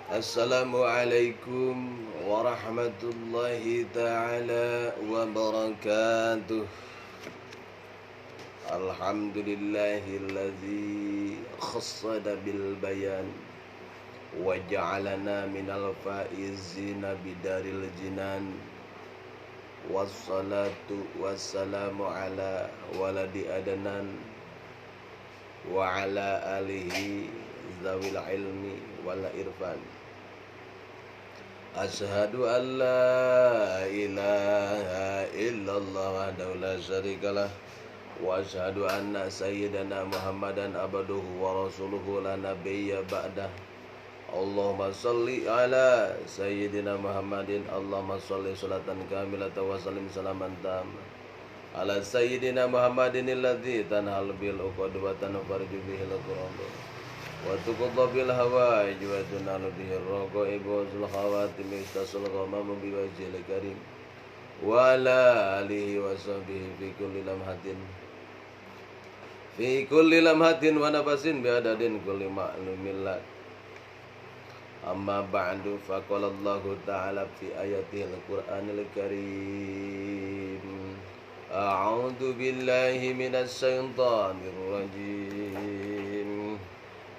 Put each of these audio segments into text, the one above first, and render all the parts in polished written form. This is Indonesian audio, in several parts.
Assalamualaikum warahmatullahi ta'ala wabarakatuh. Alhamdulillahilladzi khassada bil bayan wa ja'alana minal faizina bidaril jinan. Wassalatu wassalamu ala waladi adnan wa ala alihi zawil ilmi wal irfan. Asyhadu an la ilaha illallah wahdahu la syarikalah wa asyhadu anna sayyidana Muhammadan abduhu wa rasuluhu la nabiyya ba'dah. Allahumma salli ala sayyidina Muhammadin. Allahumma salli salatan kamilatan wa sallim salaman tamman ala sayyidina Muhammadin alladzi tanhal bil uqad wa tanfarju bihil qurab wa tuqadda bil hawaij wa tunalu bihi ar-raqaib wa zul khawatim istasul ghamam bi wajhil karim wa ala alihi wa sahbihi fi kulli lamhatin wa nafasin bi adadin kulli ma'lumin lak. Amma ba'du, faqala Allahu ta'ala fi ayatihil Qur'anil Karim. A'udzu billahi minasy syaithanir rajim.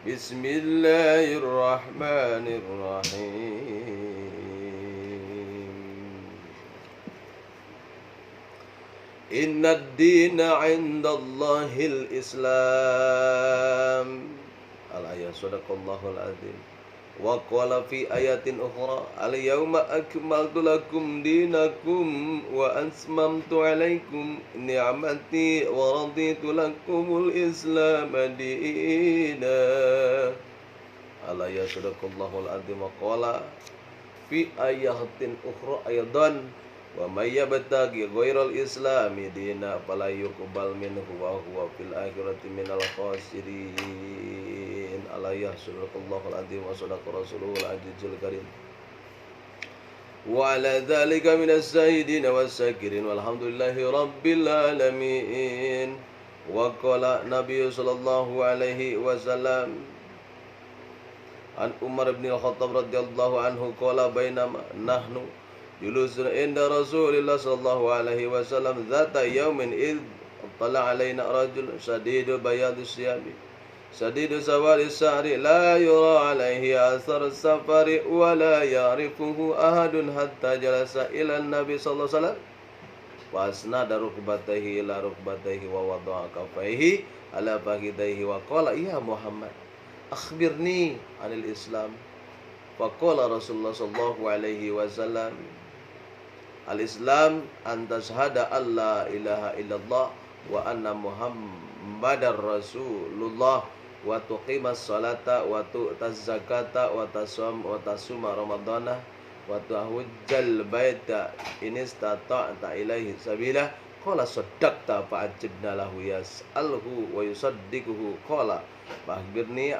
Bismillahirrahmanirrahim. Innad dina 'indallahil Islam. Al-ayat sadaqallahul azim. Wa qala fi ayatin ukhra al-yawma akmaltu lakum dinakum wa atmamtu alaikum ni'mati wa raditu lakumul islam dina. Al-ayat sadaqallahul azim. Wa qala fi ayatin ukhra aydan wa may yabtaghi ghairal islami dina fala yuqbal minhu wa huwa fil akhirati minal khasirin. Alayah sadaqallahul azim wa sadaqa rasuluhul azizul karim wa ala dzalika minas syahidin was-syakirin walhamdulillahi rabbil alamin. Wa qala Nabi sallallahu alaihi wasallam an Umar bin Al-Khattab radhiyallahu anhu qala bainama nahnu julusun inda Rasulillah sallallahu alaihi wasallam dzata yaumin id tala alaina rajul shadidu bayadis siyabi shadidu sawari sya'ri la yura alaihi athar safari wa la ya'rifuhu ahadun hatta jalasa ila nabi sallallahu alaihi wasallam wa asnada rukbatayhi ila rukbatayhi wa wada'a kaffayhi ala fakhidayhi wa qala ya Muhammad akhbirni anil Islam. Wa qala Rasulullah sallallahu alaihi wasallam al-Islam an tashhada alla ilaha illallah wa anna Muhammadar Rasulullah wa tuqimas salata wa tu'taz zakata wa tasuma ramadana wa tahujjal baita in istata'ta ilaihi sabila. Qala saddaqta fa'ajibna lahu yas'alhu wa yusaddiquhu. Qala akhbirni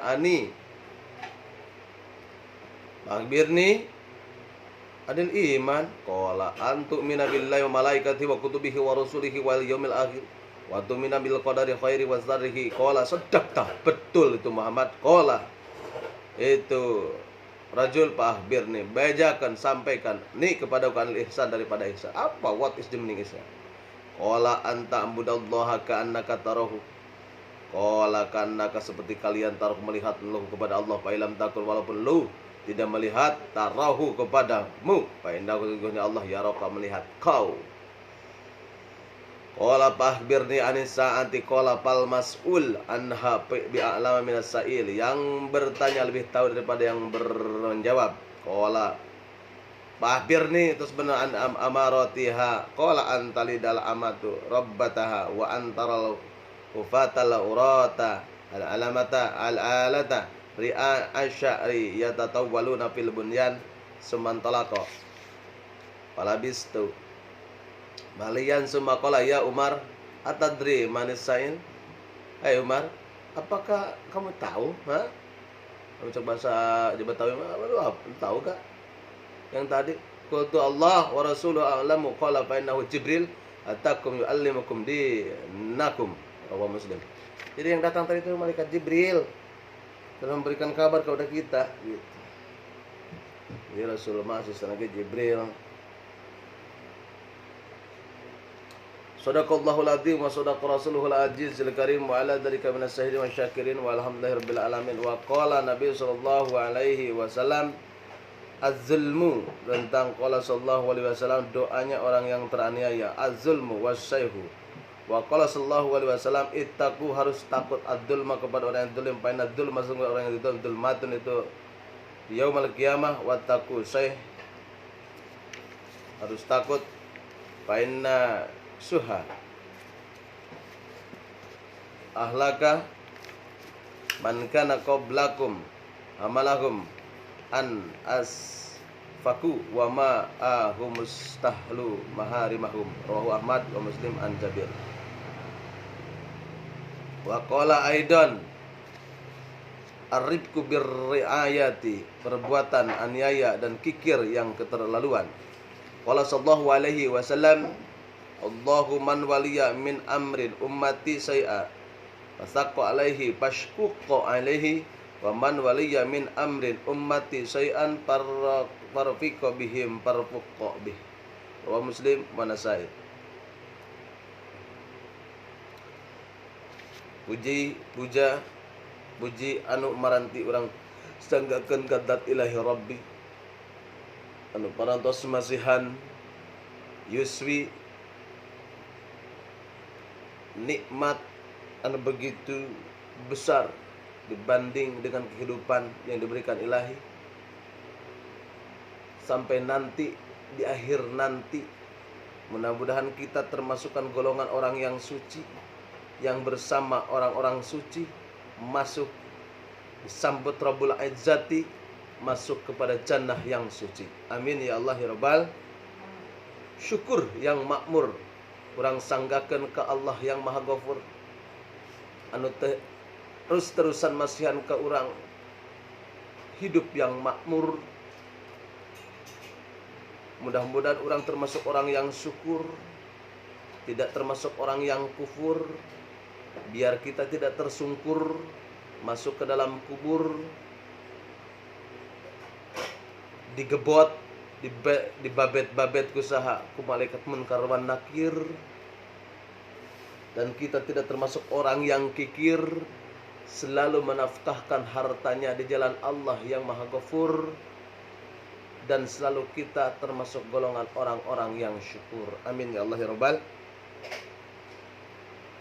adil iman. Qala antu'mina billahi wa malaikatihi wa kutubihi wa rusulihi wal yaumil akhir wa tu'mina bil qadari khairi wa syarrihi. Qala sadaqta, betul itu Muhammad. Qala itu rajul fa'akhbirni, bajakan, sampaikan ni kepada kanil ihsan, daripada ihsan. Apa what is the meaning ihsan? Qala anta ambudallaha ka'annaka tarahu. Qala ka'annaka, seperti kalian taruh melihat lu kepada Allah. Fa ilam takun, walaupun lu tidak melihat, tarahu kepadamu, fa innahu sesungguhnya Allah yaraka, melihat kau. Qala fahbirni anis saati. Qala fal mas'ul anha bi'alama minas sa'il, yang bertanya lebih tahu daripada yang menjawab. Qala fahbirni, terus benar an amaratiha. Qala antalidal amatu rabbataha wa antaral ufatal urata al alamata al alata ri'a asy'ari yatatawwaluna fil bunyan sumantalaqa falabistu malian summa qala ya Umar atadri manis sain. Hai Umar, apakah kamu tahu? Kamu coba bahasa Jawa tahu kah yang tadi? Qultu Allah wa rasuluhu a'lamu. Qala fa innahu Jibril atakum yu'allimukum dinakum. Rawahu Muslim. Jadi yang datang tadi itu malaikat Jibril dan memberikan kabar kepada kita gitu. Jadi Rasulullah sesana ke Jibril. Sadaqallahul adzim wa sadaqa rasuluhul azizul karim wa ala dzalika minas syahidin wa syakirin walhamdulillahirabbil alamin. Wa qala Nabi sallallahu alaihi wasallam az-zulmu, tentang qala sallallahu alaihi wasallam doanya orang yang teraniaya, az-zulmu wasyaihu. Wa qala sallallahu alaihi wasallam ittaqu, harus takut ad-dzulma kepada orang yang zalim, fa inna dzulma, sungguh orang yang zalim dzulmatun itu yaumul qiyamah, wa taqu syai, harus takut, fa inna suha ahlaka man kana qablakum amalahum an asfaku wa ma ahumustahlu maharimahum, rawahu Ahmad wa Muslim an Jabir. Wa qala aidan ar-ribku birriayati, perbuatan aniaya dan kikir yang keterlaluan. Qala sallallahu alaihi wasallam Allahu man waliya min amrin ummati say'a fasaqqa alaihi fashquqqa alaihi wa man waliya min amrin ummati say'an farfiqa bihim farfuqqa bih. Rawahu Muslim wa Nasai. Puji anu maranti urang sanggakeun ka zat ilahi rabbi anu parantos masihan yuswi nikmat anu begitu besar dibanding dengan kehidupan yang diberikan ilahi, sampai nanti di akhir nanti mudah-mudahan kita termasukkan golongan orang yang suci, yang bersama orang-orang suci masuk disambut Rabbul Izzati, masuk kepada jannah yang suci. Amin ya Allah ya Rabbal. Syukur yang makmur urang sanggakeun ka Allah yang Maha Ghafur anu terus-terusan masihan ka urang hidup yang makmur. Mudah-mudahan urang termasuk orang yang syukur, tidak termasuk orang yang kufur, biar kita tidak tersungkur masuk ke dalam kubur, digebot, dibabet-babet kusaha ku malaikat munkar wan nakir, dan kita tidak termasuk orang yang kikir, selalu menafkahkan hartanya di jalan Allah yang Maha Ghafur, dan selalu kita termasuk golongan orang-orang yang syukur. Amin ya Allah ya Rabbal.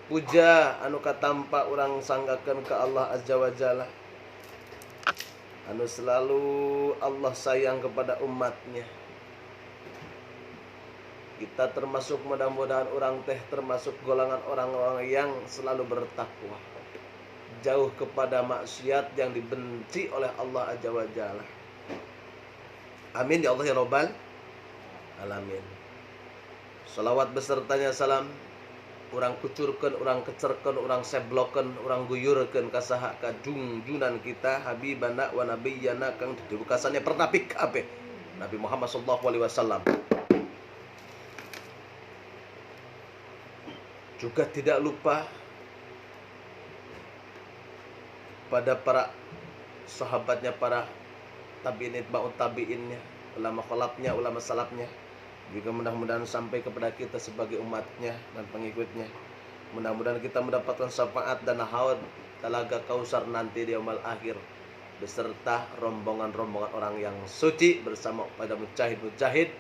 Puja anu katampa urang sanggakeun ka Allah azza wa jalla, anu selalu Allah sayang kepada umatnya. Kita termasuk, mudah-mudahan orang teh termasuk golongan orang-orang yang selalu bertakwa, jauh kepada maksiat yang dibenci oleh Allah azza wa jalla. Amin ya Allah ya Rabbal alamin. Salawat besertanya salam urang kucurkeun, urang kecerkeun, urang seblokkeun, urang guyurkeun ka saha ka junjunan kita habibana wa nabiyyana kang dibukasannya pernapi kabeh Nabi Muhammad sallallahu alaihi wasallam. Juga tidak lupa pada para sahabatnya, para tabi'in, itba'ut tabi'innya, ulama khalafnya, ulama salafnya, juga mudah-mudahan sampai kepada kita sebagai umatnya dan pengikutnya. Mudah-mudahan kita mendapatkan syafaat dan haud talaga kausar nanti di yaumul akhir, beserta rombongan-rombongan orang yang suci bersama pada mujahid-mujahid.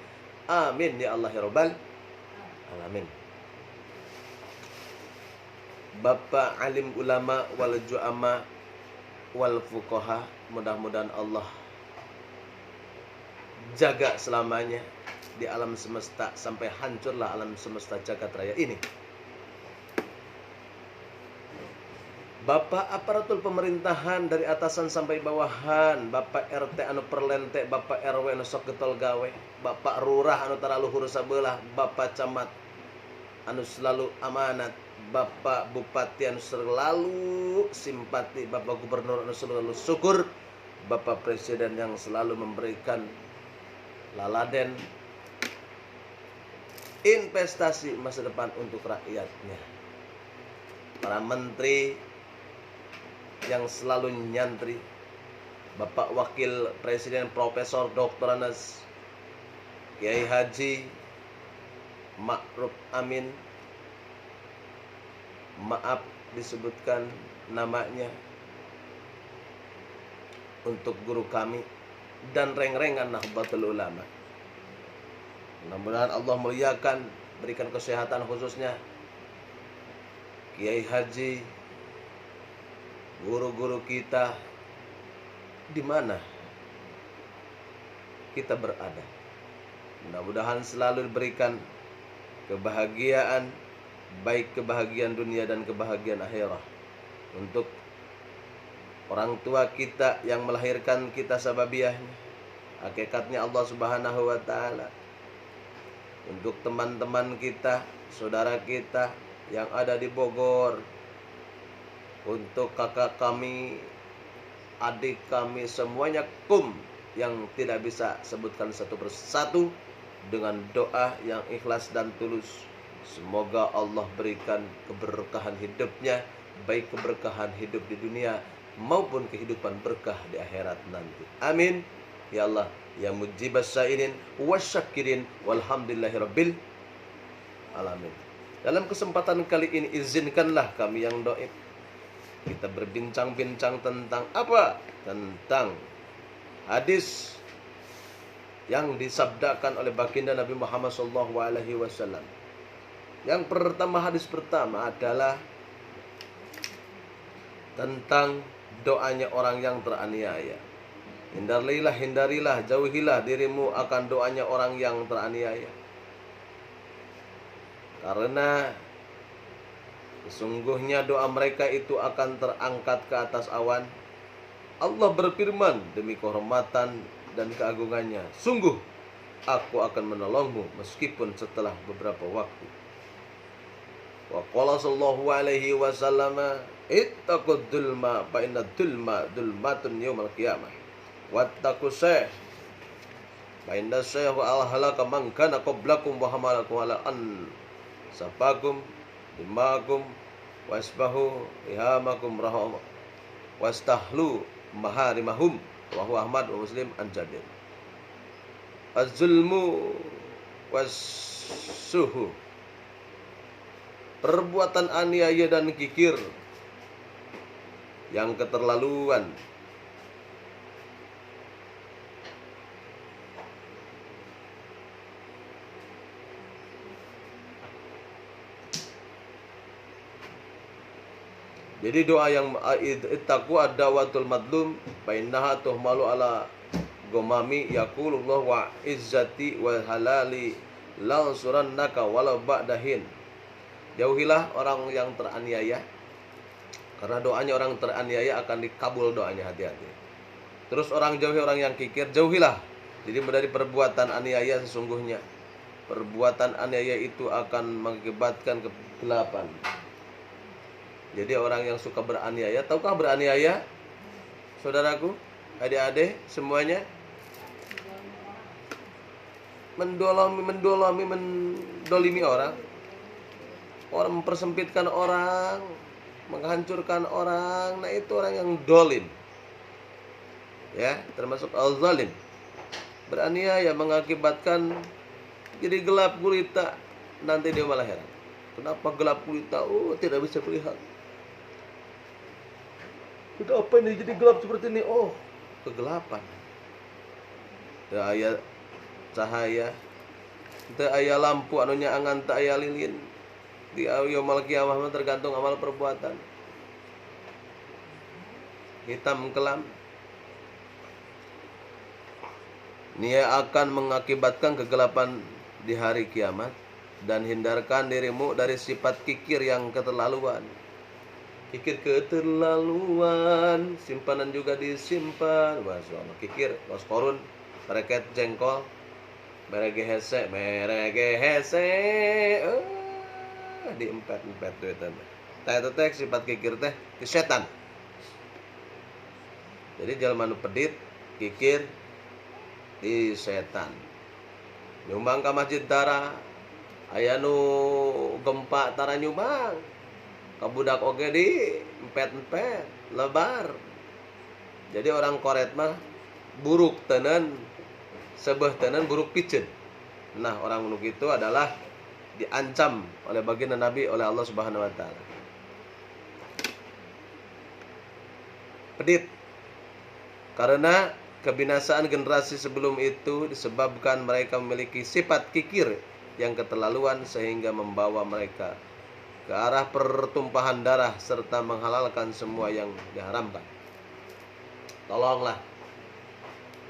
Amin ya Allah ya Rabbal alamin. Bapak alim ulama wal ju'ama wal fuqaha, mudah-mudahan Allah jaga selamanya di alam semesta sampai hancurlah alam semesta jagat raya ini. Bapak aparatur pemerintahan dari atasan sampai bawahan, Bapak RT anu perlente, Bapak RW anu sok getol gawe, Bapak Lurah anu tara luhur sabelah, Bapak Camat anu selalu amanat, Bapak Bupati anu selalu simpati, Bapak Gubernur anu selalu syukur, Bapak Presiden yang selalu memberikan laladen investasi masa depan untuk rakyatnya, para menteri yang selalu nyantri, Bapak Wakil Presiden Profesor Dr. Anas Kiai Haji Ma'ruf Amin, maaf disebutkan namanya, untuk guru kami dan reng-rengan Nahdlatul Ulama. Mudah-mudahan Allah muliakan, berikan kesehatan khususnya Kiai Haji, guru-guru kita di mana kita berada. Mudah-mudahan selalu diberikan kebahagiaan, baik kebahagiaan dunia dan kebahagiaan akhirat. Untuk orang tua kita yang melahirkan kita sababiahnya, hakikatnya Allah Subhanahu wa taala. Untuk teman-teman kita, saudara kita yang ada di Bogor, untuk kakak kami, adik kami, semuanya yang tidak bisa sebutkan satu persatu, dengan doa yang ikhlas dan tulus. Semoga Allah berikan keberkahan hidupnya, baik keberkahan hidup di dunia maupun kehidupan berkah di akhirat nanti. Amin. Ya Allah, ya mujibas sa'ilin wasyakirin walhamdulillahi rabbil alamin. Dalam kesempatan kali ini izinkanlah kami yang doib kita berbincang-bincang tentang apa? Tentang hadis yang disabdakan oleh baginda Nabi Muhammad SAW. Yang pertama, hadis pertama adalah tentang doanya orang yang teraniaya. Hindarilah, jauhilah dirimu akan doanya orang yang teraniaya. Karena sesungguhnya doa mereka itu akan terangkat ke atas awan. Allah berfirman, demi kehormatan dan keagungannya, sungguh aku akan menolongmu meskipun setelah beberapa waktu. Wa qala sallallahu alaihi wasallam, ittaqud dzulma fa inna dzulma dzulmatun yaumal qiyamah. Wattaqus syekh fa inna syekh al-halaka man kana qablakum wa hamalakum ala an safakum dimakum wasbahu ihamakum rahama wastahlu maharimahum. Wahyu Ahmad wa Muslim an Jabir. Az-zulmu was-suhu, perbuatan aniaya dan kikir yang keterlaluan. Jadi doa yang ittaqu ad-dawatul madlum fa innaha tuhmalu ala gomami yaqulullah wa izzati wa halali lansurannaka walau ba'dahin. Jauhilah orang yang teraniaya, karena doanya orang teraniaya akan dikabul doanya, hati-hati. Terus jauhi orang yang kikir, jauhilah dirimu dari perbuatan aniaya, sesungguhnya perbuatan aniaya itu akan mengakibatkan kegelapan. Jadi orang yang suka beraniaya, tahukah beraniaya? Saudaraku, adik-adik semuanya, mendolimi orang, mempersempitkan orang, menghancurkan orang. Nah, itu orang yang dolim, ya, termasuk al-zalim. Beraniaya mengakibatkan jadi gelap gulita, nanti dia malah heran, kenapa gelap gulita? Oh, tidak bisa melihat. Udah apa ini jadi gelap seperti ini? Oh, kegelapan. Teu aya cahaya, teu aya lampu anu nyaangan, teu aya lilin. Di yaumul qiyamah tergantung amal perbuatan. Hitam kelam. Nia akan mengakibatkan kegelapan di hari kiamat. Dan hindarkan dirimu dari sifat kikir yang keterlaluan. Kikir keterlaluan, simpanan juga disimpan. Masyaallah, kikir, waskorun, mereket jengkol, merege hese, diempet-empet tuh itu. Itu teh sifat kikir teh di setan. Jadi jalma nu pedit, kikir di setan. Nyumbang ka masjid dara, aya nu gempa tara nyumbang. Kabudak oge di empet-empet, lebar. Jadi orang koret mah buruk tenen sebeh tenen buruk piceun. Nah, orang nu itu adalah diancam oleh baginda Nabi oleh Allah Subhanahu wa taala. Pedit. Karena kebinasaan generasi sebelum itu disebabkan mereka memiliki sifat kikir yang keterlaluan sehingga membawa mereka ke arah pertumpahan darah serta menghalalkan semua yang diharamkan. Tolonglah,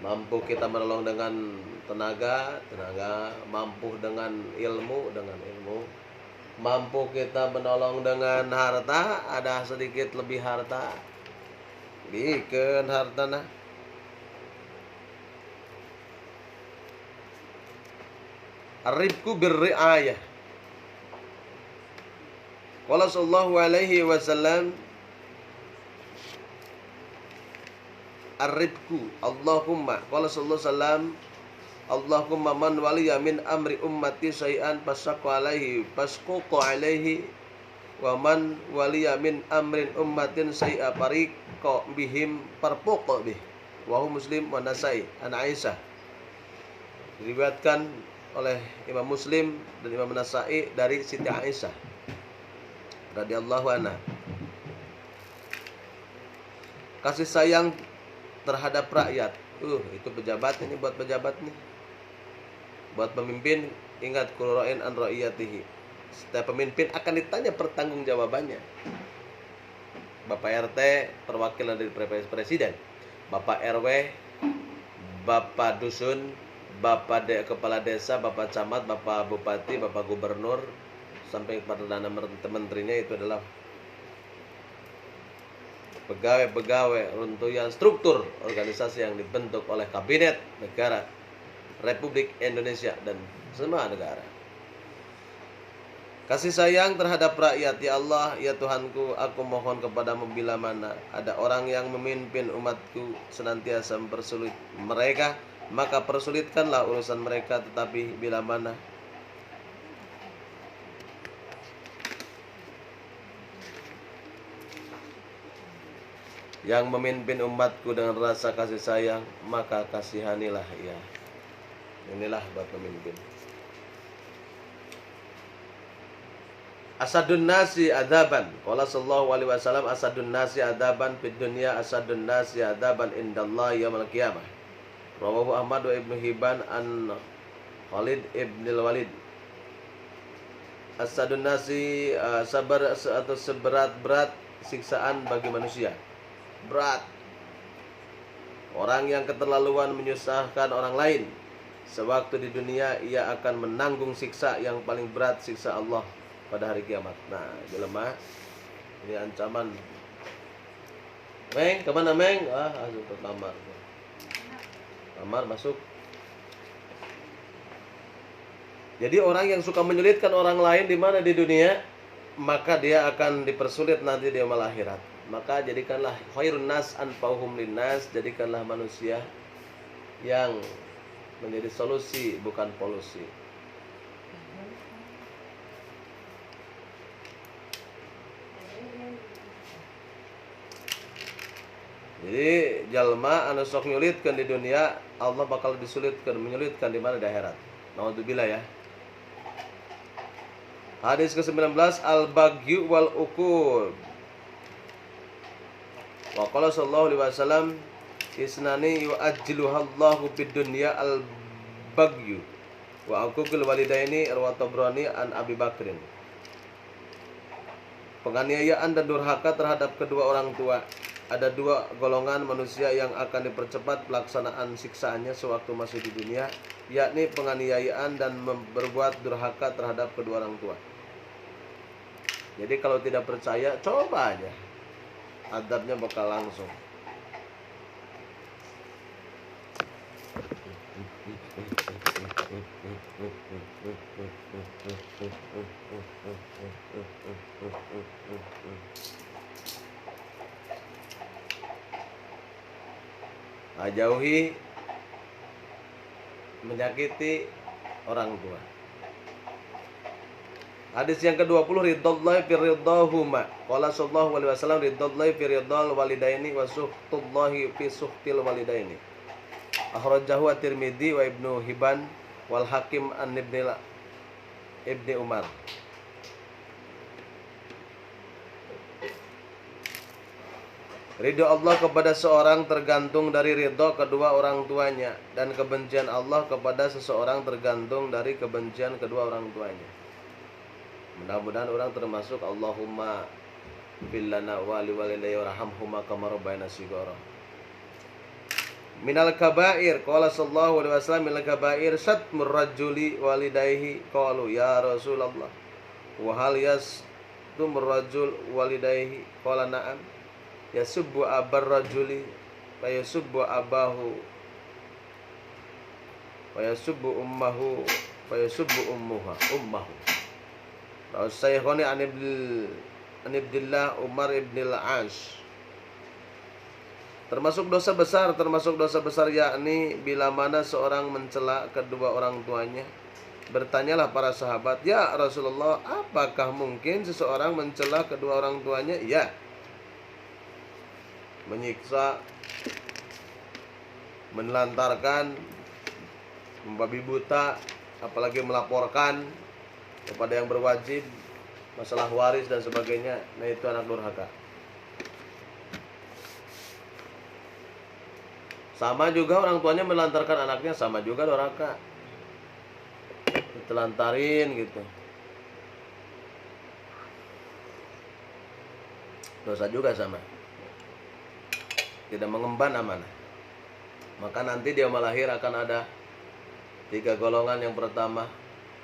mampu kita menolong dengan tenaga, mampu dengan ilmu, mampu kita menolong dengan harta, ada sedikit lebih harta, bikin hartana. Ar-rifqu bir-ri'ayah. Qala sallallahu alaihi wasallam, ar-rifqu Allahumma qala sallallahu alaihi wasallam, Allahumma man waliya min amri ummati syai'an fasaqqa alaihi fasquqa alaihi wa man waliya min amrin ummatin syai'a fariqa bihim farfuqa bih. Wa Muslim wa Nasai an Aisyah. Diriwayatkan oleh Imam Muslim dan Imam Nasai dari Siti Aisyah radhiyallahu anha. Kasih sayang terhadap rakyat. Itu pejabat ini, buat pejabat nih. Buat pemimpin, ingat kulro'in an ra'iyatihi. Setiap pemimpin akan ditanya pertanggungjawabannya. Bapak RT perwakilan dari presiden, Bapak RW, Bapak dusun, Bapak kepala desa, Bapak camat, Bapak bupati, Bapak gubernur, sampai kepada menterinya itu adalah pegawai-pegawai runtuhan struktur organisasi yang dibentuk oleh kabinet negara Republik Indonesia dan semua negara. Kasih sayang terhadap rakyat, ya Allah, ya Tuhanku, aku mohon kepadamu bila mana ada orang yang memimpin umatku senantiasa mempersulit mereka, maka persulitkanlah urusan mereka. Tetapi bila mana yang memimpin umatku dengan rasa kasih sayang, maka kasihanilah ia. Inilah buat pemimpin. Asadun nasi adaban. Qala sallallahu alaihi wasallam, asadun nasi adaban fid dunya, asadun nasi adaban indallahi yaumil qiyamah. Rawahu Ahmad wa Ibnu Hibban an Khalid ibnil Walid. Asadun nasi sabar atau seberat-berat siksaan bagi manusia. Berat. Orang yang keterlaluan menyusahkan orang lain, sewaktu di dunia ia akan menanggung siksa yang paling berat, siksa Allah pada hari kiamat. Nah, jelema, ini ancaman. Meng, kemana Meng? Masuk ke kamar. Kamar masuk. Jadi orang yang suka menyulitkan orang lain di mana di dunia, maka dia akan dipersulit nanti di yaumul akhirat. Maka jadikanlah khairun nas anfa'uhum linnas, jadikanlah manusia yang menjadi solusi bukan polusi. Jadi jalma anu sok nyulitkeun di dunia, Allah bakal disulitkan, menyulitkan di mana di akhirat. Naudzubillah ya. Hadis ke-19, al-baghyu wal uqud. Wa qala sallallahu alaihi wasallam, isnani yu'ajjiluhallahu fid dunya al-baghyu wa uququl walidaini, rawahu Tabrani an Abi Bakrin. Penganiayaan dan durhaka terhadap kedua orang tua. Ada dua golongan manusia yang akan dipercepat pelaksanaan siksaannya sewaktu masih di dunia, yakni penganiayaan dan berbuat durhaka terhadap kedua orang tua. Jadi kalau tidak percaya, coba aja, adabnya bakal langsung. Jauhi menyakiti orang tua. Hadis yang ke-20, ridhallahi fi ridhahuma. Qala sallallahu alaihi wasallam, ridhallahi fi ridhal walidaini wa suhtullahi fi suhtil walidaini. Akhrajahu at-Tirmidzi wa Ibnu Hibban wal Hakim an Ibni Umar. Ridho Allah kepada seorang tergantung dari ridho kedua orang tuanya, dan kebencian Allah kepada seseorang tergantung dari kebencian kedua orang tuanya. Mudah-mudahan orang termasuk Allahumma billana wa liwalidayya warhamhuma kama rabbayana shighara. Minal kabair qala sallallahu alaihi wasallam, minal kabair satmur rajuli walidayhi. Qalu ya Rasulullah wa hal yastumur rajul walidayhi? Qala na'am. Yasubbu abar rajuli wa yasubbu abahu wa yasubbu ummahu wa yasubbu ummahu. Syekhoni an Abdillah Umar ibn al-Ash. Termasuk dosa besar yakni bila mana seorang mencela kedua orang tuanya. Bertanyalah para sahabat, ya Rasulullah, apakah mungkin seseorang mencela kedua orang tuanya? Ya. Menyiksa, menelantarkan, membabi buta, apalagi melaporkan kepada yang berwajib masalah waris dan sebagainya. Nah, itu anak durhaka. Sama juga orang tuanya melantarkan anaknya, sama juga durhaka. Ditelantarin gitu. Dosa juga sama. Tidak mengemban amanah. Maka nanti dia melahir akan ada 3 golongan. Yang pertama,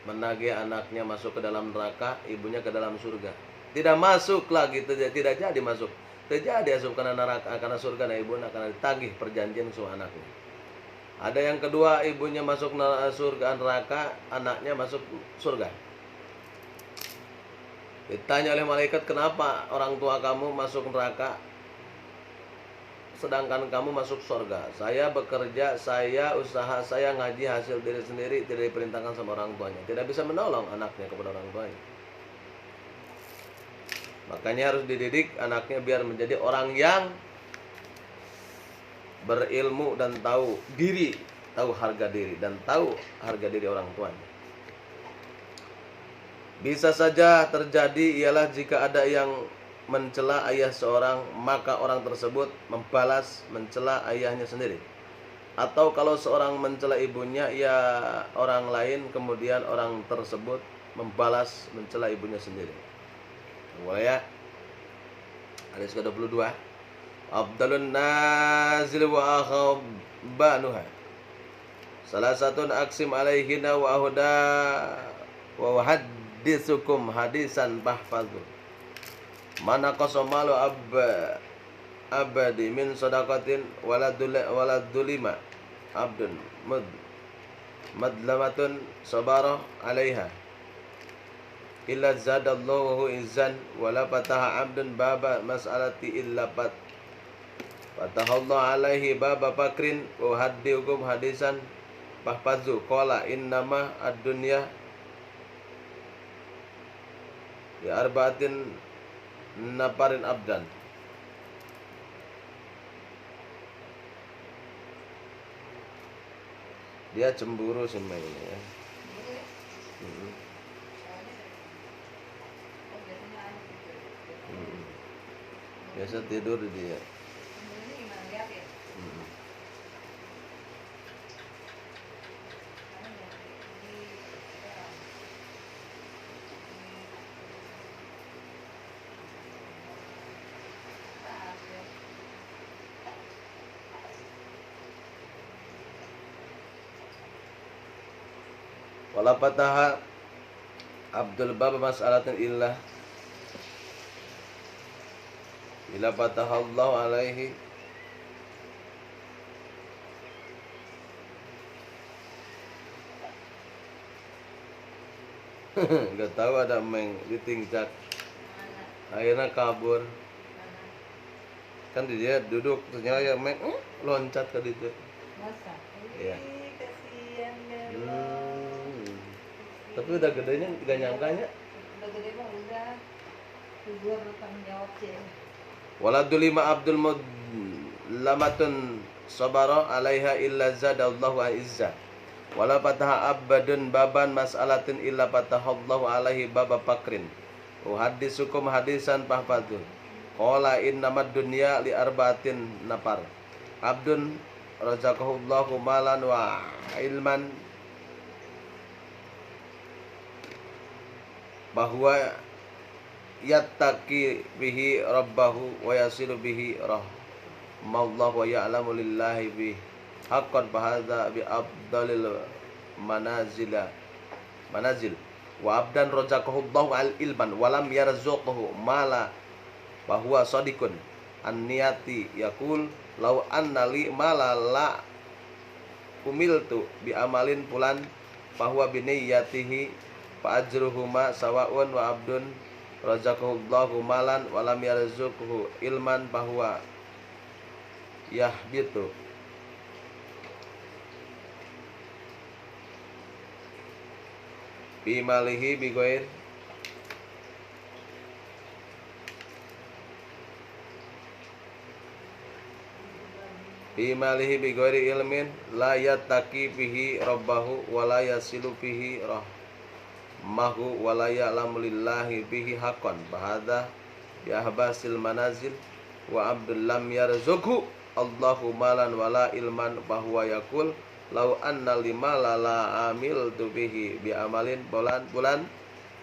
menagih anaknya masuk ke dalam neraka, ibunya ke dalam surga. Tidak masuk lagi, tidak jadi masuk. Terjadi asup karena neraka, karena surga, dan ibunya akan ditagih perjanjian sama anaknya. Ada yang kedua, ibunya masuk surga neraka, anaknya masuk surga. Ditanya oleh malaikat, kenapa orang tua kamu masuk neraka sedangkan kamu masuk surga? Saya bekerja, saya usaha, saya ngaji, hasil diri sendiri, tidak diperintahkan sama orang tuanya. Tidak bisa menolong anaknya kepada orang tuanya. Makanya harus dididik anaknya biar menjadi orang yang berilmu dan tahu diri, tahu harga diri, dan tahu harga diri orang tuanya. Bisa saja terjadi ialah jika ada yang mencela ayah seorang, maka orang tersebut membalas mencela ayahnya sendiri. Atau kalau seorang mencela ibunya, ya orang lain, kemudian orang tersebut membalas mencela ibunya sendiri. Mulai ya. Hadis ke-22. Abdalun nazil wa akhabanuha. Salah satu aksim alaihina wa ahda wa hadithukum hadisan bahfadhu. Mana qasamalu abadi min sadaqatin waladulima abdun madlamatun sabara alaiha illa zadallahu izzan wala fataha abdun baba mas'alati illa fatahallahu alaihi baba fakrin wa haddiukum hadisan fahfazu qala innama ad-dunya ya arba'atin naparin abdan. Dia cemburu sama ini ya. Biasa tidur dia. Wala fataha Abdul bab mas'alatin illa fataha Allah alaihi nggak tahu ada meng ditingkat, akhirnya kabur. Kan dia duduk ternyata ya meng loncat ke situ. Iya. Tapi udah gedenya gak nyangkanya. Waladul lima abdul mudlamatun sabara alaiha illa zadallahu izza. Wala fataha abadun baban mas'alatin illa fatahallahu alaihi baba pakrin. Uhadisukum hadisan fahfadhu. Qala innamad dunya li arba'atin nafar. Abdun razaqahullahu malan wa ilman bahwa yattaqi bihi rabbahu wa yasilu bihi rahmallahu wa ya'lamu lillahi bihi haqqan bahadza bi afdalil manazil wa abdan razaqahullahu al ilman wa lam yarzuqhu mala bahwa sadiqun an niyati yaqul law anna li mala la umiltu bi amalin fulan bahwa bi niyyatihi fa ajruhuma sawa'un wa abdun razaqahullahu malan wa lam yarzuqhu ilman bahwa yahbitu bi malihi bi ghair ilmin la yattaqi bihi rabbahu wa la yasilu bihi rahmahu wa la ya'lamu lillahi bihi haqqan bahadza bi ahbasil manazil wa abdul lam yarzuqhu Allahu malan wala ilman bahwa yaqul law anna lima la amil tu bihi bi amalin bulan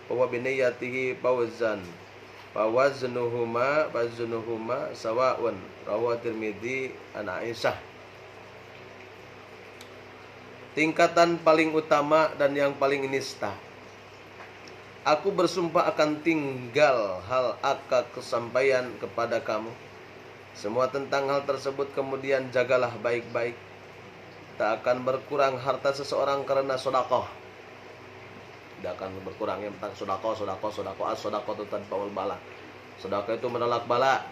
bahwa bi niyyatihi fawaznuhuma sawa'un rawahu Tirmidzi an Aisyah. Tingkatan paling utama dan yang paling nista. Aku bersumpah akan tinggal hal akad kesampaian kepada kamu. Semua tentang hal tersebut kemudian jagalah baik-baik. Tak akan berkurang harta seseorang karena sedekah. Tidak akan berkurang yang tentang sedekah itu tanpa bala. Sedekah itu menolak bala.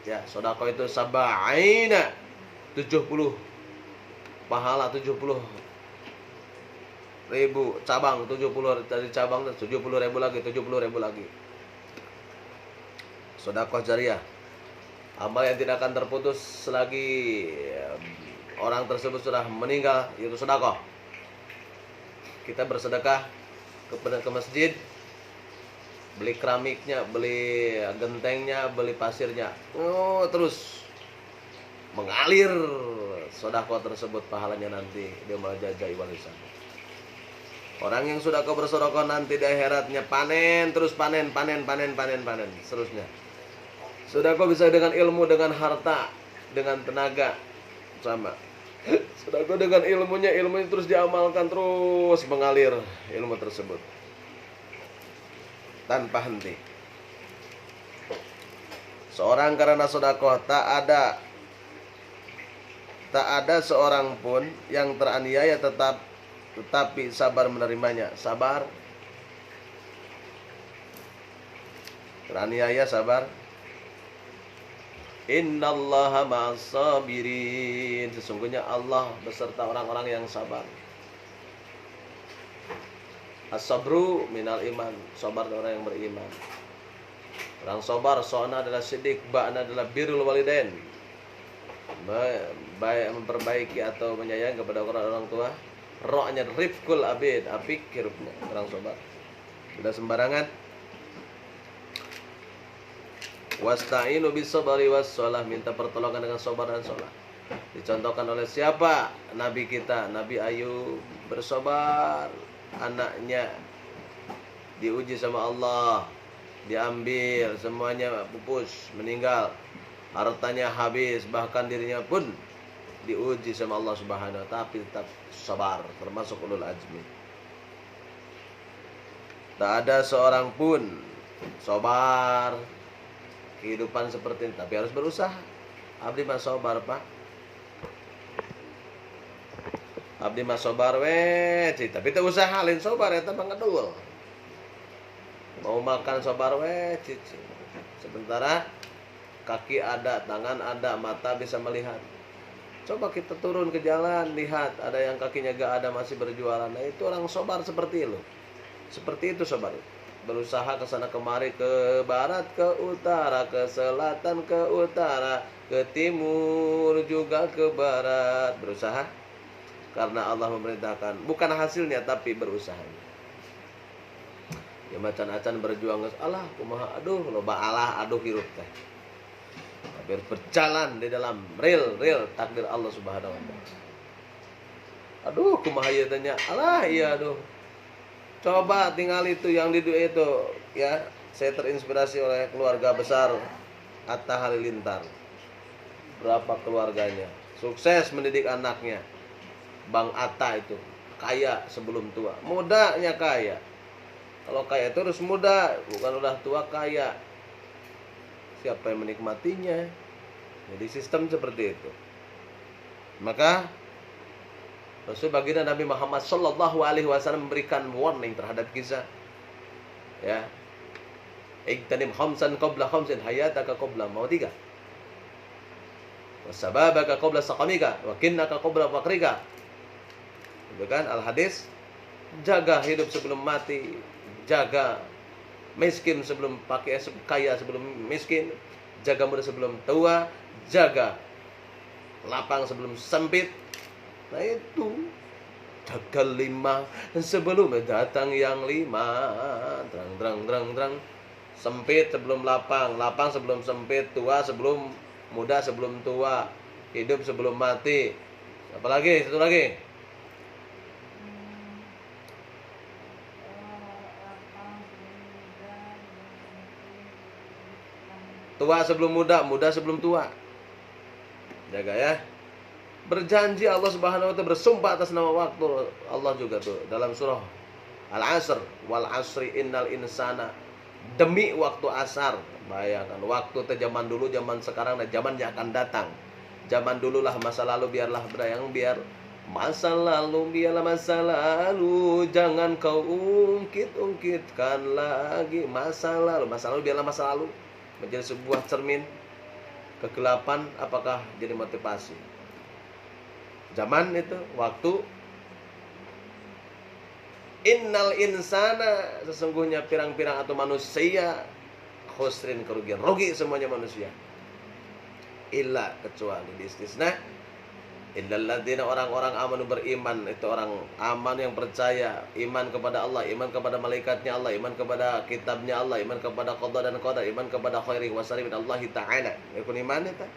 Ya, sedekah itu sabaina 70 pahala 70.000 cabang 70 dari cabang 70.000 lagi. Sedekah jariah. Amal yang tidak akan terputus selagi orang tersebut sudah meninggal, yaitu sedekah. Kita bersedekah ke masjid, beli keramiknya, beli gentengnya, beli pasirnya, terus mengalir sedekah tersebut pahalanya nanti dia melajajai warisan. Orang yang sudah kau bersedekah nanti di akhiratnya panen seterusnya. Sedekah bisa dengan ilmu, dengan harta, dengan tenaga, sama. Sedekah dengan ilmunya terus diamalkan, terus mengalir ilmu tersebut tanpa henti. Seorang karena sedekah tak ada seorang pun yang teraniaya tetapi sabar menerimanya. Sabar, teraniaya sabar. Innallaha ma'as-sabirin. Sesungguhnya Allah beserta orang-orang yang sabar. As-sabru minal iman. Sabar orang yang beriman. Orang sabar, so'na adalah sidik, ba'na adalah birrul walidain. Baik memperbaiki atau menyayangi kepada orang tua. Ro'nya rifkul abid, apik hirupnya orang sabar. Tidak sembarangan. Wasta'inu bis-sabri was-shalah, minta pertolongan dengan sabar dan salat. Dicontohkan oleh siapa? Nabi kita, Nabi Ayub bersabar. Anaknya diuji sama Allah, diambil semuanya pupus, meninggal. Hartanya habis, bahkan dirinya pun diuji sama Allah Subhanahu wa ta'ala, tapi tetap sabar, termasuk ulul azmi. Tak ada seorang pun sabar kehidupan seperti ini, tapi harus berusaha. Abdi mah sabar, Pak. Abdi mah sabar tapi teu usaha lain sabar eta mah ngedul. Mau makan sabar sementara kaki ada, tangan ada, mata bisa melihat. Coba kita turun ke jalan, lihat ada yang kakinya gak ada masih berjualan. Nah, itu orang sabar seperti itu. Seperti itu sabar. berusaha ke sana kemari, ke barat, ke utara, ke selatan, ke utara, ke timur juga ke barat, berusaha karena Allah memerintahkan, bukan hasilnya tapi berusaha. Ya macan-acan berjuang Allah kumaha aduh loba Allah aduh hirup teh. Tapi berjalan di dalam real takdir Allah Subhanahu wa taala. Aduh kumaha ieu tanya Allah iya aduh. Coba tinggal itu yang di itu ya. Saya terinspirasi oleh keluarga besar Atta Halilintar. Berapa keluarganya sukses mendidik anaknya. Bang Atta itu kaya sebelum tua, mudanya kaya. Kalau kaya itu harus muda, bukan udah tua kaya. Siapa yang menikmatinya? Jadi sistem seperti itu. Maka Rasul baginda Nabi Muhammad Sallallahu Alaihi Wasallam memberikan warning terhadap kisah. Ya, iktanim khamsan qabla khamsin hayataka qabla mautika, wasababaka qabla saqamika, wa kinnaka qabla faqrika. Itu kan al-hadis. Jaga hidup sebelum mati, jaga miskin sebelum kaya sebelum miskin, jaga muda sebelum tua, jaga lapang sebelum sempit. Nah itu jaga 5 sebelum datang yang 5. Terang. Sempit sebelum lapang, lapang sebelum sempit, tua sebelum muda sebelum tua, hidup sebelum mati. Apalagi satu lagi. Tua sebelum muda, muda sebelum tua. Jaga ya. Berjanji Allah Subhanahu wa taala, bersumpah atas nama waktu. Allah juga tuh dalam surah Al-Asr, wal asri innal insana, demi waktu asar. Bayangkan waktu teh zaman dulu, zaman sekarang dan zaman yang akan datang. Zaman dululah masa lalu biarlah berayang, biar masa lalu biarlah masa lalu, jangan kau ungkit-ungkitkan lagi masa lalu. Masa lalu biarlah masa lalu. Menjadi sebuah cermin kegelapan, apakah jadi motivasi? Zaman itu waktu. Innal insana, sesungguhnya pirang-pirang atau manusia, khusrin, kerugian, rugi semuanya manusia. Illa, kecuali istisna, illal ladzina, orang-orang amanu, beriman. Itu orang aman yang percaya, iman kepada Allah, iman kepada malaikatnya Allah, iman kepada kitabnya Allah, iman kepada qada dan qadar, iman kepada khairi wa syarri min Allah taala. Yakun iman eta.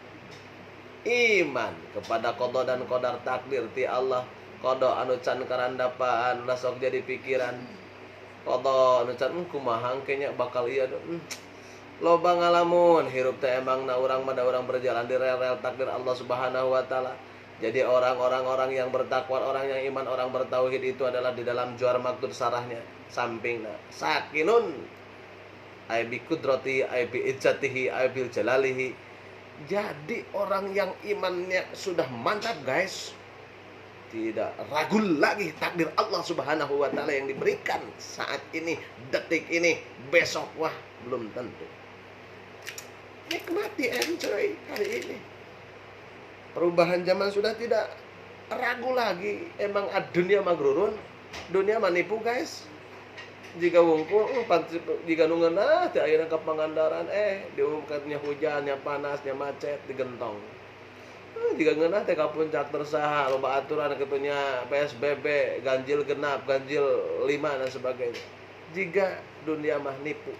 Iman kepada qada dan qadar, takdir ti Allah. Qada anu can karandapan ulah sok jadi pikiran. Qada anu can kumaha engke nya bakal ieu loba ngalamun hirup teh emangna urang mah da urang berjalan di rel-rel takdir Allah Subhanahu wa taala. Jadi orang yang bertakwa, orang yang iman, orang bertauhid itu adalah di dalam juar maktub sarahnya, sampingna sakinun ay bi qudrati ay bi izzatihi ay bil jalalihi. Jadi orang yang imannya sudah mantap guys, tidak ragu lagi takdir Allah Subhanahu wa taala yang diberikan saat ini, detik ini, besok wah belum tentu. Nikmati, enjoy hari ini. Perubahan zaman sudah tidak ragu lagi. Emang dunia magrurun, dunia manipu guys. Jika wungkul, jika nungenah teh ayeuna ka Pangandaran, diumumkannya hujannya panasnya macet digentong. Jika ngeunah teh ka puncak tersaha loba aturan kitunya PSBB, ganjil genap, ganjil 5 dan sebagainya. Jika dunia mah nipu.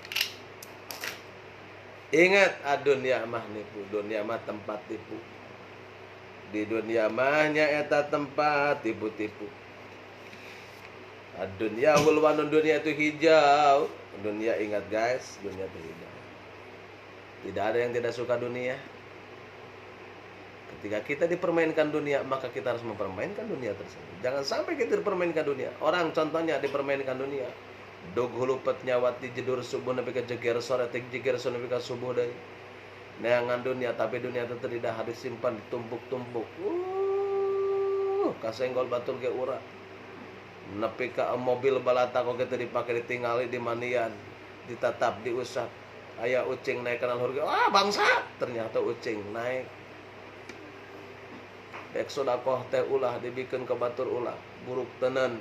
Ingat, dunia mah nipu, dunia mah tempat tipu. Di dunia mahnya eta tempat tipu-tipu. Dunia hulwanun, dunia itu hijau. Dunia, ingat guys, dunia itu hijau. Tidak ada yang tidak suka dunia. Ketika kita dipermainkan dunia, maka kita harus mempermainkan dunia tersebut. Jangan sampai kita dipermainkan dunia. Orang contohnya dipermainkan dunia. Dog hulupet nyawati jedur subuh nepi ka jeger sore, tik jeger sore nepi ka subuh deui. Neangan dunia, tapi dunia itu tidak habis simpan, ditumpuk-tumpuk. Kasenggol batur ge urang. Nepi ka mobil balata kok kitu dipake ditingali di manian, ditatap, diusap. Aya ucing naik kana luhur ge, wah bangsat, ternyata ucing naik. Dek sodakoh teh ulah dibikeun ke batur ulah. buruk tenan,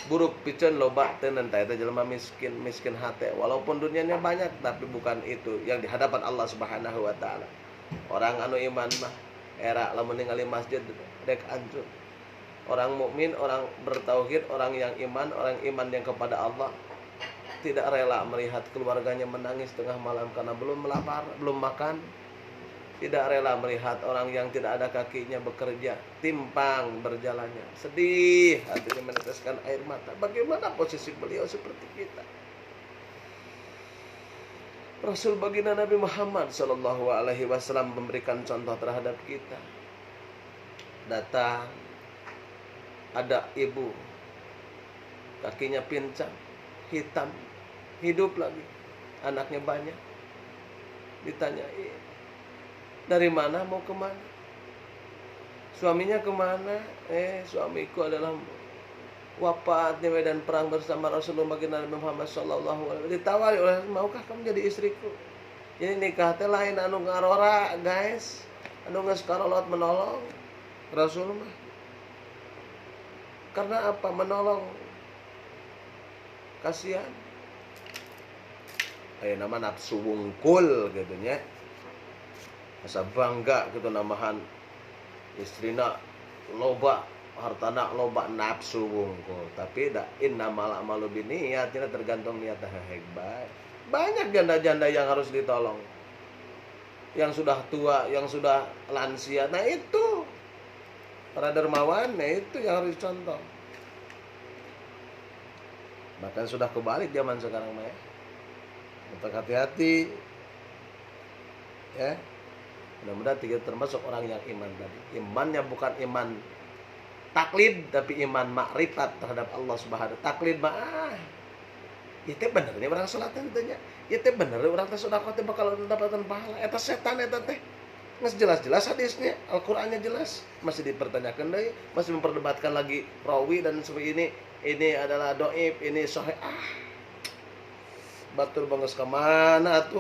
buruk piceun loba tenan. Tah eta jelema miskin hate, walaupun dunianya banyak tapi bukan itu yang di hadapan Allah Subhanahu wa taala. Orang anu iman mah era lamun ningali masjid dek hancur. Orang mukmin, orang bertauhid, orang yang iman yang kepada Allah tidak rela melihat keluarganya menangis tengah malam karena belum lapar, belum makan. Tidak rela melihat orang yang tidak ada kakinya bekerja, timpang berjalannya, sedih hatinya meneteskan air mata. Bagaimana posisi beliau seperti kita? Rasul baginda Nabi Muhammad Sallallahu Alaihi Wasallam memberikan contoh terhadap kita. Datang ada ibu, kakinya pincang, hitam, hidup lagi, anaknya banyak. Ditanyai, dari mana, mau kemana? Suaminya kemana? Suamiku adalah wafat di medan perang bersama Rasulullah baginda Nabi Muhammad Sallallahu Alaihi Wasallam. Ditawari oleh, maukah kamu jadi istriku? Jadi nikah teh lain anu ngarora guys, anu geus karolot menolong Rasul mah. Karena apa? Menolong, kasihan. Aya nama nafsu wungkul gitu nya. Asa bangga gitu namahan istrina loba, hartana loba, nafsu wungkul. Tapi da innamal a'malu binniyat, tergantung niat hebat. Banyak janda-janda yang harus ditolong, yang sudah tua, yang sudah lansia. Nah itu para dermawan, nah itu yang harus dicontoh. Bahkan sudah kebalik zaman sekarang mah ya. Untuk hati-hati ya. Mudah-mudahan kita termasuk orang yang iman tadi. Imannya bukan iman taklid, tapi iman makrifat terhadap Allah Subhanahu. Taklid mah ya teh bener nya urang salat teh nya. Ya teh bener urang teh sedekah teh bakal mendapatkan pahala. Eta setan eta teh. Geus jelas-jelas hadisnya, Al-Qur'annya jelas. Masih dipertanyakan deui, masih memperdebatkan lagi rawi dan seperti ini adalah dhaif, ini sahih. Batur banges ka mana atuh?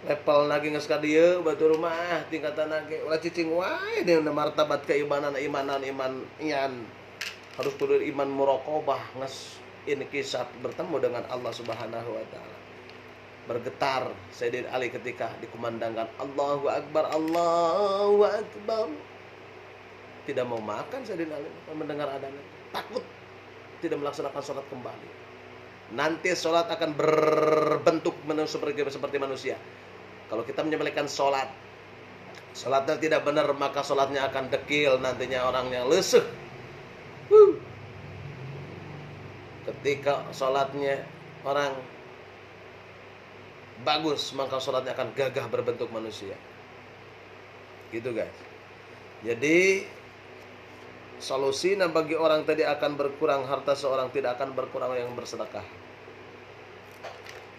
Level lagi geus ka dieu batur mah tingkatan ge ulah cicing wae dina martabat keimanan iman ian. Harus kudu iman muraqabah geus inkisab bertemu dengan Allah Subhanahu wa taala. Bergetar Sayyidina Ali ketika dikumandangkan Allahu Akbar, Allahu Akbar. Tidak mau makan Sayyidina Ali mendengar adzan. Takut tidak melaksanakan sholat kembali. Nanti sholat akan berbentuk seperti manusia. Kalau kita menyembelihkan sholatnya tidak benar, maka sholatnya akan dekil, nantinya orangnya leseh. Ketika sholatnya orang bagus, maka sholatnya akan gagah berbentuk manusia. Gitu guys. Jadi solusinya bagi orang tadi akan berkurang harta seorang, tidak akan berkurang yang bersedekah.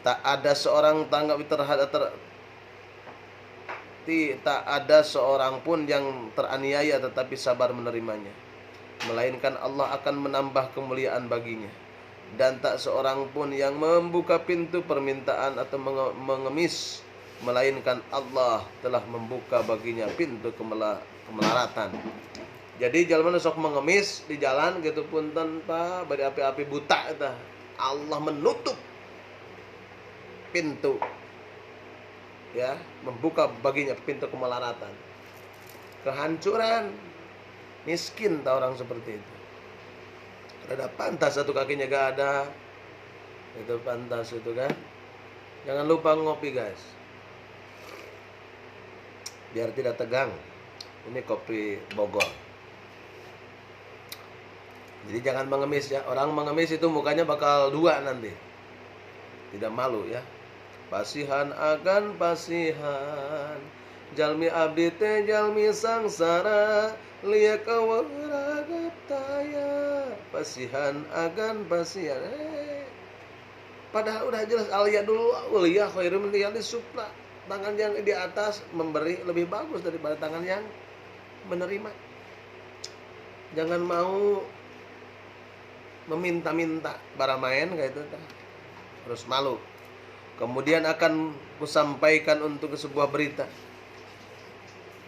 Tak ada seorang tak ada seorang pun yang teraniaya tetapi sabar menerimanya, melainkan Allah akan menambah kemuliaan baginya. Dan tak seorang pun yang membuka pintu permintaan atau mengemis, melainkan Allah telah membuka baginya pintu kemelaratan. Jadi jalan sok mengemis di jalan gitu pun tanpa bari api-api buta eta. Allah menutup pintu, ya, membuka baginya pintu kemelaratan, kehancuran, miskin tak orang seperti itu. Ada pantas satu kakinya gak ada, itu pantas itu kan. Jangan lupa ngopi guys, biar tidak tegang. Ini kopi Bogor. Jadi jangan mengemis ya. Orang mengemis itu mukanya bakal dua nanti. Tidak malu ya. Pasihan akan pasihan, jalmi abdi teh jalmi sangsara, liya kawaragap taya. Pasihan akan pasihan. Padahal udah jelas alia dulu, ulia khairum min supla. Tangan yang di atas memberi lebih bagus daripada tangan yang menerima. Jangan mau meminta-minta bara main kayak itu. Harus malu. Kemudian akan kusampaikan untuk sebuah berita.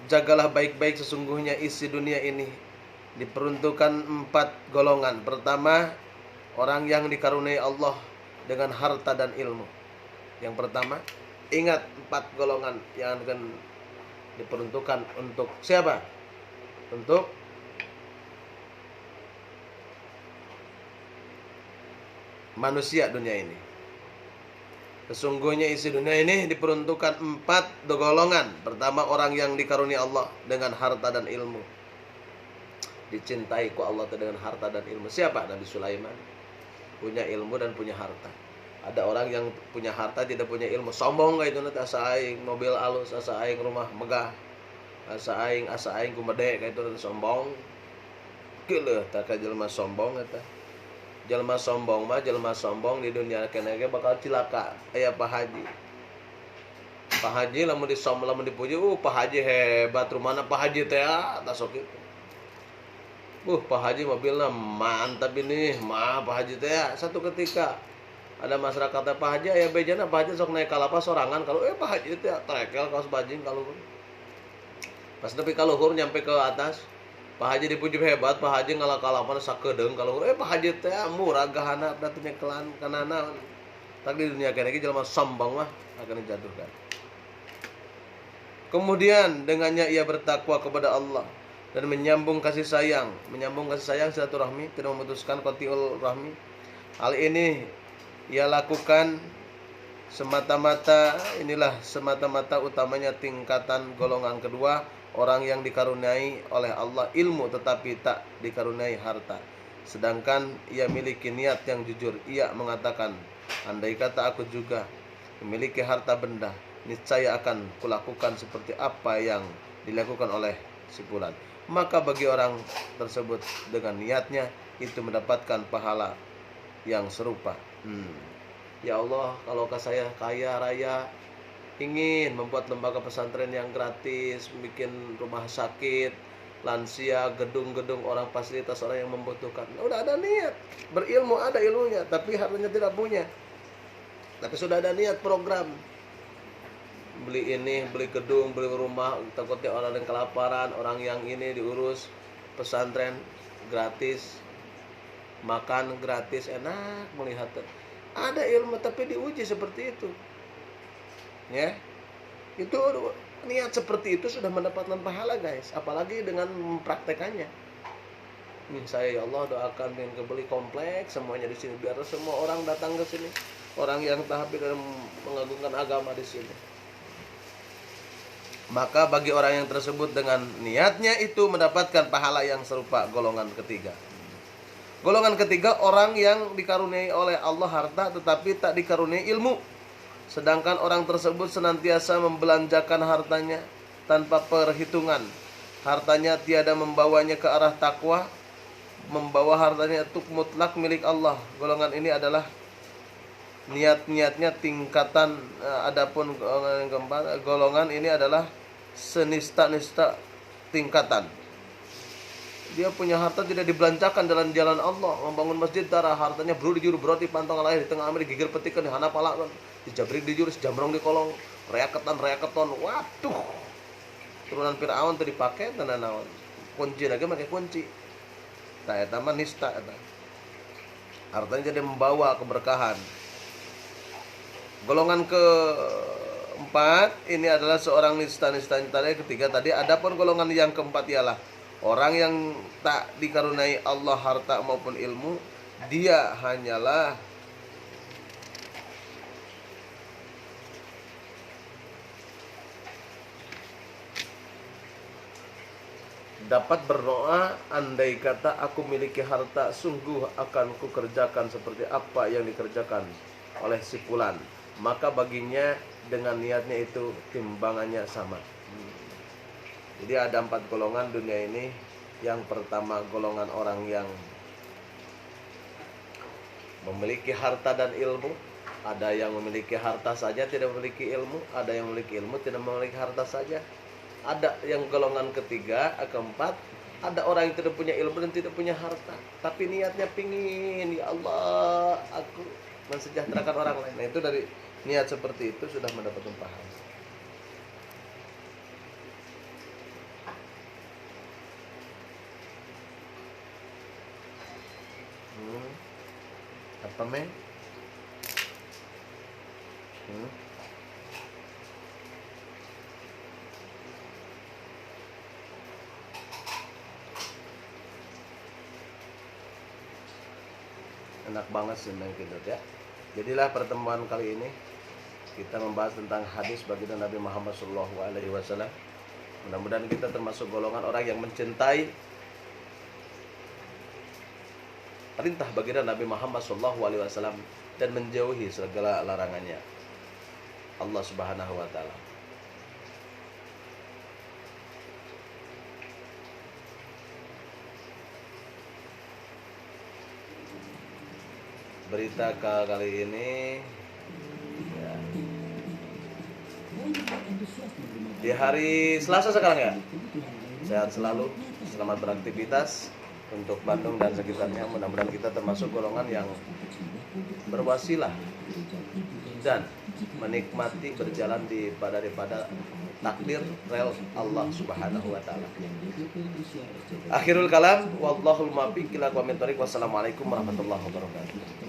Jagalah baik-baik, sesungguhnya isi dunia ini diperuntukkan 4 golongan. Pertama, orang yang dikaruniai Allah dengan harta dan ilmu. Yang pertama, ingat 4 golongan yang akan diperuntukkan untuk siapa? Untuk manusia dunia ini. Sesungguhnya isi dunia ini diperuntukkan 4 golongan. Pertama, orang yang dikaruniai Allah dengan harta dan ilmu. Dicintai ku Allah dengan harta dan ilmu. Siapa? Nabi Sulaiman. Punya ilmu dan punya harta. Ada orang yang punya harta tidak punya ilmu, sombong kayak itu nanti asa aing mobil alus, asa aing rumah megah, asa aing kumede kayak itu nanti sombong. Gila tak ka jelema sombong eta. Jelema sombong di dunia kene ge bakal cilaka. Aya Pak Haji. Pak Haji lamun dipuji, Pak Haji hebat, rumahna Pak Haji teh tak sok kitu. Pak Haji mobilnya mantap ini, Pak Haji teh satu ketika ada masyarakat Pak Haji aya bejana Pak Haji sok naik kalapa sorangan kalau Pak Haji teh trekel kaos bajing kalau pas nepi ka luhur nyampe ke atas Pak Haji dipuji hebat, Pak Haji ngalak-kalapan sakedeung kalau Pak Haji teh murah gahana datanya kelan kanana. Tak di dunia kene jelema sombong mah akan dijatuhkan. Kemudian dengannya ia bertakwa kepada Allah dan menyambung kasih sayang silaturahmi, tidak memutuskan qati'ul rahmi. Hal ini ia lakukan semata-mata utamanya tingkatan golongan kedua, orang yang dikaruniai oleh Allah ilmu tetapi tak dikaruniai harta. Sedangkan ia miliki niat yang jujur. Ia mengatakan, andai kata aku juga memiliki harta benda, niscaya akan kulakukan seperti apa yang dilakukan oleh si fulan. Maka bagi orang tersebut dengan niatnya itu mendapatkan pahala yang serupa. Ya Allah, kalau saya kaya raya, ingin membuat lembaga pesantren yang gratis, bikin rumah sakit, lansia, gedung-gedung orang, fasilitas orang yang membutuhkan. Udah ada niat, berilmu ada ilmunya, tapi hartanya tidak punya. Tapi sudah ada niat program, beli ini, beli gedung, beli rumah, takutnya orang yang kelaparan, orang yang ini diurus pesantren gratis, makan gratis, enak melihat. Ada ilmu tapi diuji seperti itu. Ya, itu niat seperti itu sudah mendapatkan pahala guys, apalagi dengan mempraktekannya. Saya ya Allah doakan dengan kebeli kompleks semuanya di sini biar semua orang datang ke sini, orang yang tahap dalam mengagungkan agama di sini. Maka bagi orang yang tersebut dengan niatnya itu mendapatkan pahala yang serupa. Golongan ketiga orang yang dikaruniai oleh Allah harta tetapi tak dikaruniai ilmu. Sedangkan orang tersebut senantiasa membelanjakan hartanya tanpa perhitungan. Hartanya tiada membawanya ke arah takwa, membawa hartanya itu mutlak milik Allah. Golongan ini adalah niat-niatnya tingkatan. Adapun golongan ini adalah senista-nista tingkatan. Dia punya harta tidak dibelanjakan dalam jalan Allah, membangun masjid darah, hartanya bro dijuru berarti pantong lahir di tengah Amerika gigir petikan di hana palakan, dijabrik dijuru jamrong di kolong, reaketon, waduh, turunan Firaun tadi dipakai tenan naon, kunci lagi pakai kunci, tak eta mah nista eta, hartanya jadi membawa keberkahan. Golongan keempat ini adalah seorang nista tadi ketiga tadi. Adapun golongan yang keempat ialah orang yang tak dikaruniai Allah harta maupun ilmu, dia hanyalah dapat berdoa, andai kata aku miliki harta, sungguh akan kukerjakan seperti apa yang dikerjakan oleh si fulan. Maka baginya dengan niatnya itu timbangannya sama. Jadi ada 4 golongan dunia ini. Yang pertama golongan orang yang memiliki harta dan ilmu. Ada yang memiliki harta saja tidak memiliki ilmu. Ada yang memiliki ilmu tidak memiliki harta saja. Ada yang golongan ketiga, keempat, ada orang yang tidak punya ilmu dan tidak punya harta, tapi niatnya pingin, ya Allah aku mensejahterakan orang lain. Nah itu dari niat seperti itu sudah mendapatkan pahala. Apa men? Enak banget sih Bang Kindut ya. Jadilah pertemuan kali ini kita membahas tentang hadis baginda Nabi Muhammad SAW. Mudah-mudahan kita termasuk golongan orang yang mencintai perintah baginda Nabi Muhammad SAW dan menjauhi segala larangannya Allah Subhanahu wa taala. Berita kali ini ya, di hari Selasa sekarang ya. Sehat selalu, selamat beraktivitas untuk Bandung dan sekitarnya. Mudah-mudahan kita termasuk golongan yang berwasilah dan menikmati berjalan daripada takdir rel Allah Subhanahu wa taala. Akhirul kalam, wallahul muwaffiq ila aqwamit thoriq. Wassalamualaikum warahmatullahi wabarakatuh.